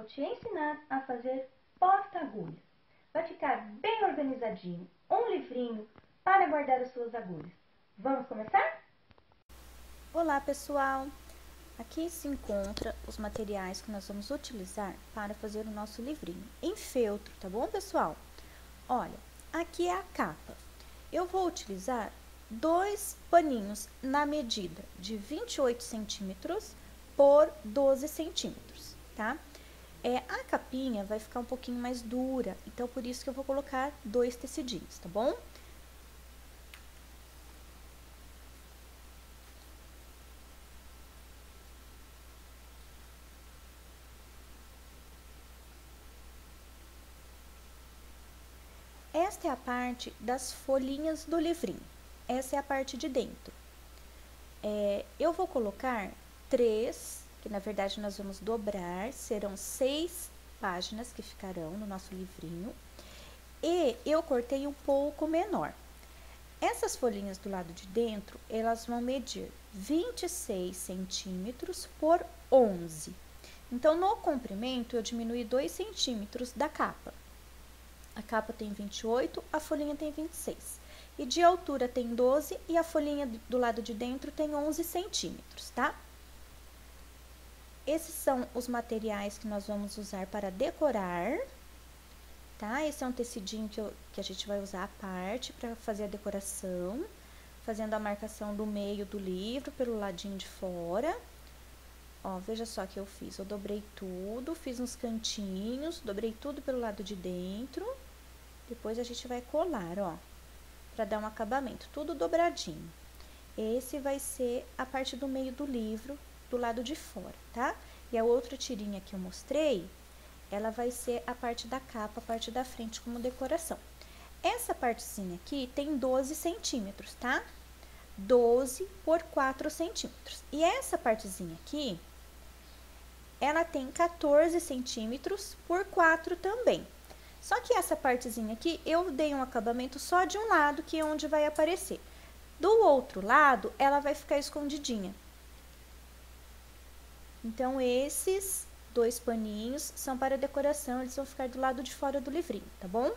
vou te ensinar a fazer porta-agulha. Vai ficar bem organizadinho, um livrinho para guardar as suas agulhas. Vamos começar? Olá pessoal, aqui se encontra os materiais que nós vamos utilizar para fazer o nosso livrinho em feltro, tá bom pessoal? Olha, aqui é a capa. Eu vou utilizar 2 paninhos na medida de 28 centímetros por 12 centímetros, tá? A capinha vai ficar um pouquinho mais dura, então por isso que eu vou colocar 2 tecidinhos, tá bom? Esta é a parte das folhinhas do livrinho. Essa é a parte de dentro. Eu vou colocar 3, que na verdade nós vamos dobrar, serão 6 páginas que ficarão no nosso livrinho. E eu cortei um pouco menor. Essas folhinhas do lado de dentro, elas vão medir 26 centímetros por 11. Então, no comprimento, eu diminui 2 centímetros da capa. A capa tem 28, a folhinha tem 26. E de altura tem 12 e a folhinha do lado de dentro tem 11 centímetros, tá? Esses são os materiais que nós vamos usar para decorar, tá? Esse é um tecidinho que a gente vai usar à parte para fazer a decoração, fazendo a marcação do meio do livro pelo ladinho de fora. Ó, veja só que eu fiz, eu dobrei tudo, fiz uns cantinhos, dobrei tudo pelo lado de dentro. Depois a gente vai colar, ó, para dar um acabamento, tudo dobradinho. Esse vai ser a parte do meio do livro, do lado de fora, tá? E a outra tirinha que eu mostrei, ela vai ser a parte da capa, a parte da frente como decoração. Essa partezinha aqui tem 12 centímetros, tá? 12 por 4 centímetros. E essa partezinha aqui, ela tem 14 centímetros por 4 também. Só que essa partezinha aqui, eu dei um acabamento só de um lado, que é onde vai aparecer. Do outro lado, ela vai ficar escondidinha. Então, esses 2 paninhos são para decoração, eles vão ficar do lado de fora do livrinho, tá bom?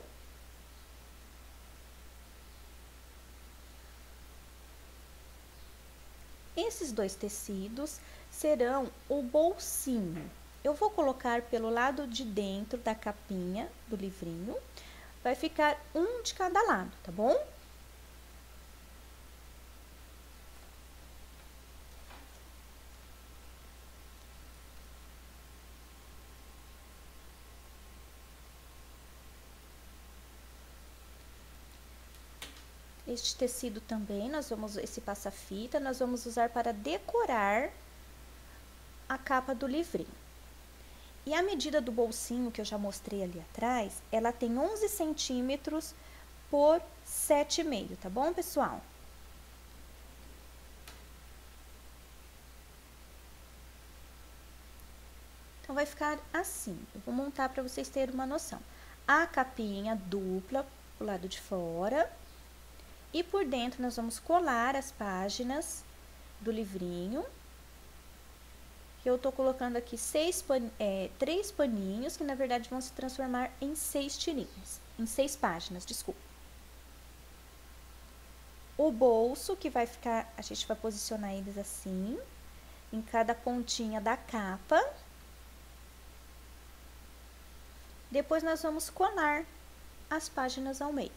Esses 2 tecidos serão o bolsinho. Eu vou colocar pelo lado de dentro da capinha do livrinho, vai ficar um de cada lado, tá bom? Este tecido também, esse passa-fita, nós vamos usar para decorar a capa do livrinho. E a medida do bolsinho, que eu já mostrei ali atrás, ela tem 11 centímetros por 7,5, tá bom, pessoal? Então, vai ficar assim. Eu vou montar para vocês terem uma noção. A capinha dupla pro lado de fora. E por dentro, nós vamos colar as páginas do livrinho. Eu tô colocando aqui 3 paninhos, que na verdade vão se transformar em 6 tirinhas, em 6 páginas, desculpa. O bolso, que vai ficar, a gente vai posicionar eles assim, em cada pontinha da capa. Depois, nós vamos colar as páginas ao meio.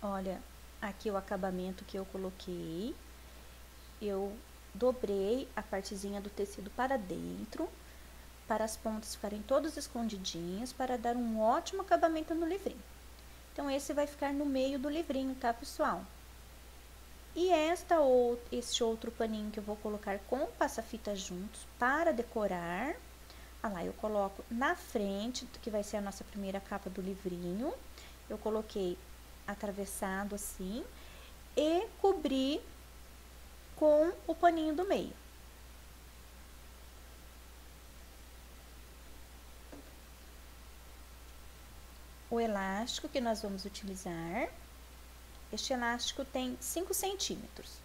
Olha, aqui o acabamento que eu coloquei, eu dobrei a partezinha do tecido para dentro, para as pontas ficarem todas escondidinhas, para dar um ótimo acabamento no livrinho. Então, esse vai ficar no meio do livrinho, tá, pessoal? E este outro paninho que eu vou colocar com passa-fita juntos para decorar Ah lá, eu coloco na frente, que vai ser a nossa primeira capa do livrinho. Eu coloquei atravessado assim e cobri com o paninho do meio. O elástico que nós vamos utilizar, este elástico tem 5 centímetros.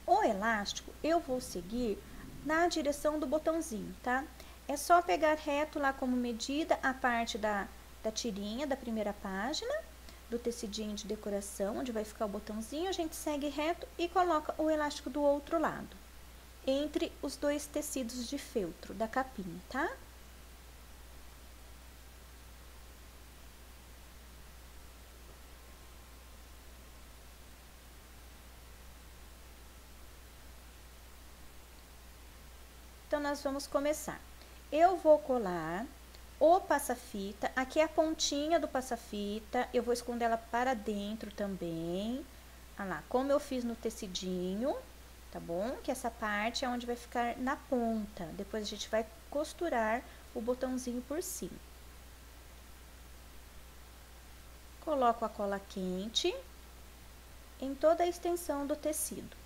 O elástico eu vou seguir na direção do botãozinho, tá? É só pegar reto lá como medida a parte da tirinha da primeira página, do tecidinho de decoração, onde vai ficar o botãozinho, a gente segue reto e coloca o elástico do outro lado, entre os dois tecidos de feltro da capinha, tá? Então, nós vamos começar. Eu vou colar o passa-fita, aqui é a pontinha do passa-fita, eu vou esconder ela para dentro também. Olha lá, como eu fiz no tecidinho, tá bom? Que essa parte é onde vai ficar na ponta. Depois a gente vai costurar o botãozinho por cima. Coloco a cola quente em toda a extensão do tecido.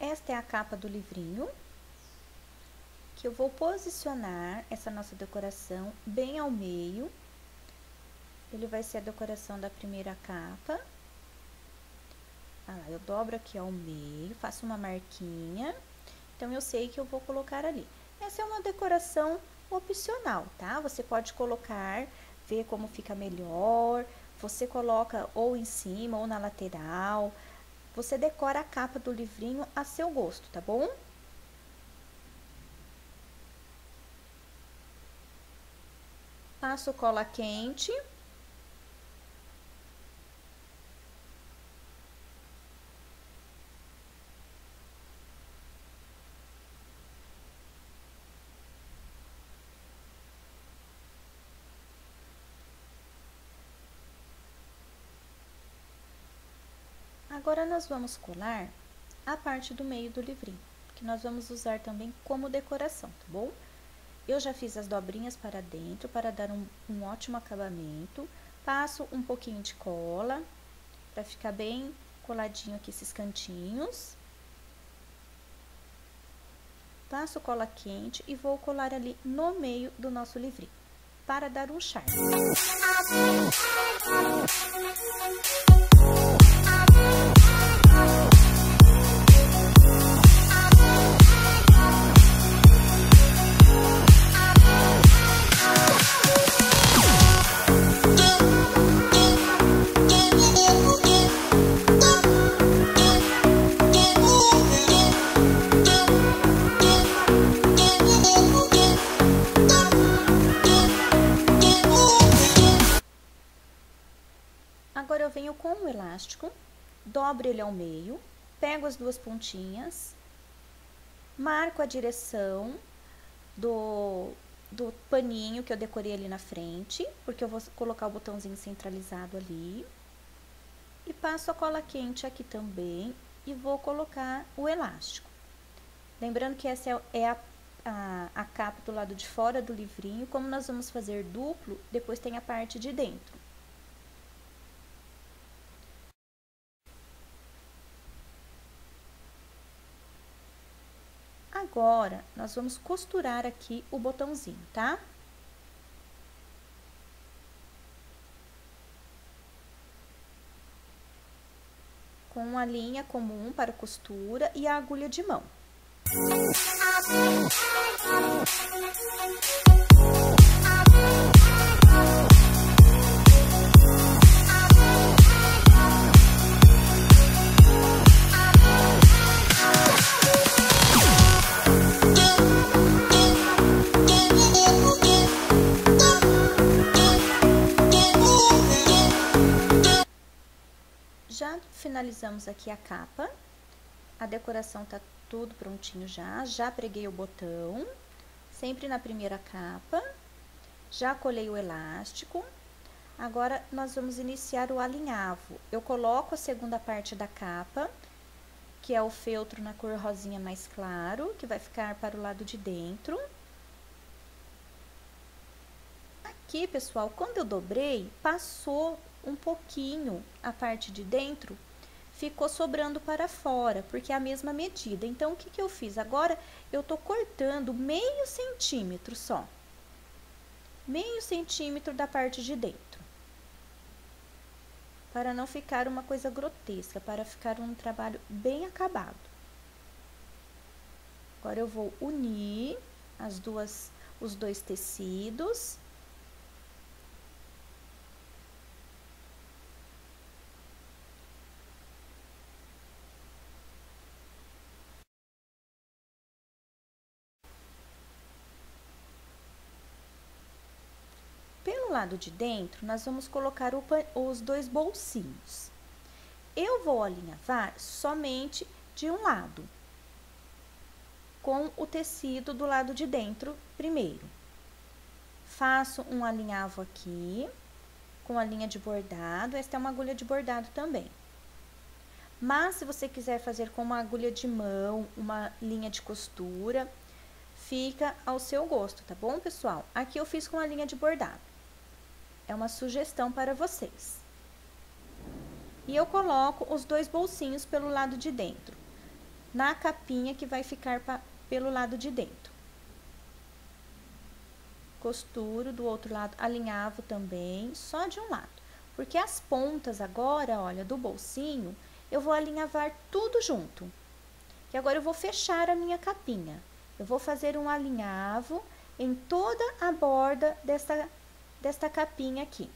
Esta é a capa do livrinho, que eu vou posicionar essa nossa decoração bem ao meio. Ele vai ser a decoração da primeira capa. Eu dobro aqui ao meio, faço uma marquinha, então eu sei que eu vou colocar ali. Essa é uma decoração opcional, tá? Você pode colocar, ver como fica melhor, você coloca ou em cima ou na lateral, você decora a capa do livrinho a seu gosto, tá bom? Passo cola quente. Agora, nós vamos colar a parte do meio do livrinho, que nós vamos usar também como decoração, tá bom? Eu já fiz as dobrinhas para dentro, para dar um ótimo acabamento. Passo um pouquinho de cola, para ficar bem coladinho aqui esses cantinhos. Passo cola quente e vou colar ali no meio do nosso livrinho, para dar um charme. Agora eu venho com o elástico, dobro ele ao meio, pego as duas pontinhas, marco a direção do paninho que eu decorei ali na frente, porque eu vou colocar o botãozinho centralizado ali, e passo a cola quente aqui também e vou colocar o elástico. Lembrando que essa é a capa do lado de fora do livrinho, como nós vamos fazer duplo, depois tem a parte de dentro. Agora, nós vamos costurar aqui o botãozinho, tá? Com uma linha comum para costura e a agulha de mão. Já finalizamos aqui a capa. A decoração tá tudo prontinho já preguei o botão, sempre na primeira capa. Já colei o elástico. Agora, nós vamos iniciar o alinhavo. Eu coloco a segunda parte da capa, que é o feltro na cor rosinha mais claro, que vai ficar para o lado de dentro. Aqui, pessoal, quando eu dobrei, passou um pouquinho a parte de dentro, ficou sobrando para fora, porque é a mesma medida. Então, o que que eu fiz? Agora, eu tô cortando meio centímetro só. Meio centímetro da parte de dentro. Para não ficar uma coisa grotesca, para ficar um trabalho bem acabado. Agora, eu vou unir os dois tecidos. Pelo lado de dentro, nós vamos colocar os dois bolsinhos. Eu vou alinhavar somente de um lado, com o tecido do lado de dentro primeiro. Faço um alinhavo aqui, com a linha de bordado. Esta é uma agulha de bordado também. Mas, se você quiser fazer com uma agulha de mão, uma linha de costura, fica ao seu gosto, tá bom, pessoal? Aqui eu fiz com a linha de bordado. É uma sugestão para vocês. E eu coloco os dois bolsinhos pelo lado de dentro, na capinha que vai ficar pelo lado de dentro. Costuro do outro lado, alinhavo também, só de um lado. Porque as pontas agora, olha, do bolsinho, eu vou alinhavar tudo junto. E agora eu vou fechar a minha capinha. Eu vou fazer um alinhavo em toda a borda desta capinha aqui.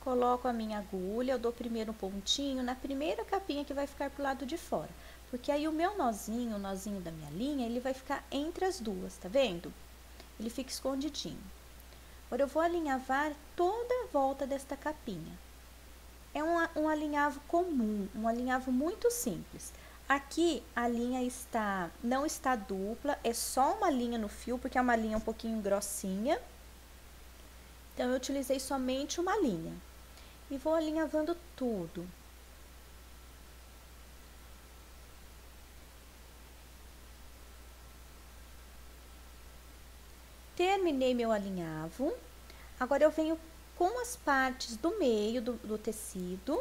Coloco a minha agulha, eu dou primeiro um pontinho na primeira capinha que vai ficar pro lado de fora. Porque aí o meu nozinho, o nozinho da minha linha, ele vai ficar entre as duas, tá vendo? Ele fica escondidinho. Agora, eu vou alinhavar toda a volta desta capinha. É um alinhavo comum, um alinhavo muito simples. Aqui, a linha não está dupla, é só uma linha no fio, porque é uma linha um pouquinho grossinha. Então, eu utilizei somente uma linha. E vou alinhavando tudo. Terminei meu alinhavo. Agora, eu venho com as partes do meio do tecido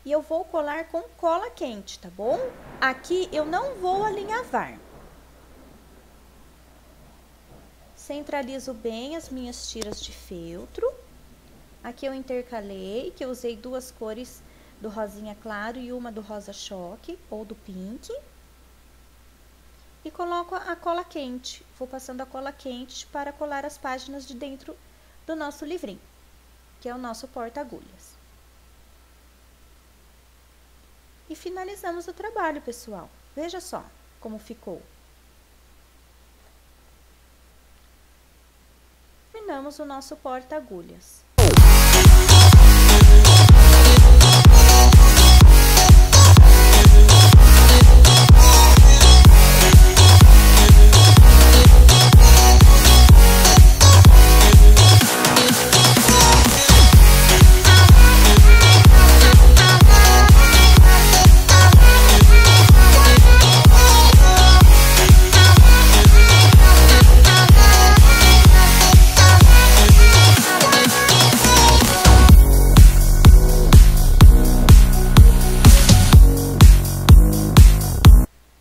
e eu vou colar com cola quente, tá bom? Aqui eu não vou alinhavar. Centralizo bem as minhas tiras de feltro. Aqui eu intercalei, que eu usei duas cores do rosinha claro e uma do rosa choque ou do pink. E coloco a cola quente. Vou passando a cola quente para colar as páginas de dentro do nosso livrinho, que é o nosso porta-agulhas. E finalizamos o trabalho, pessoal. Veja só como ficou. Terminamos o nosso porta-agulhas.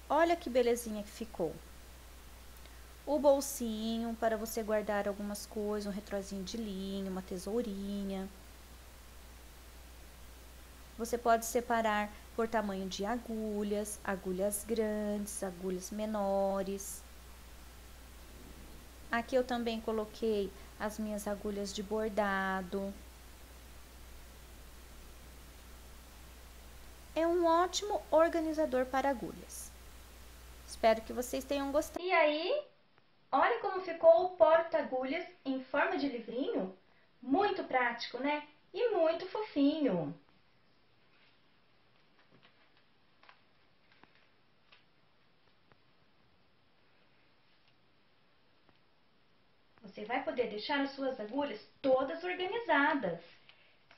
Olha que belezinha que ficou. O bolsinho para você guardar algumas coisas, um retrozinho de linha, uma tesourinha. Você pode separar por tamanho de agulhas, agulhas grandes, agulhas menores. Aqui eu também coloquei as minhas agulhas de bordado. É um um ótimo organizador para agulhas. Espero que vocês tenham gostado. E aí, olha como ficou o porta-agulhas em forma de livrinho. Muito prático, né? E muito fofinho. Você vai poder deixar as suas agulhas todas organizadas.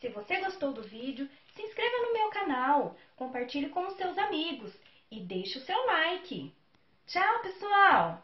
Se você gostou do vídeo, se inscreva no meu canal, compartilhe com os seus amigos e deixe o seu like. Tchau, pessoal!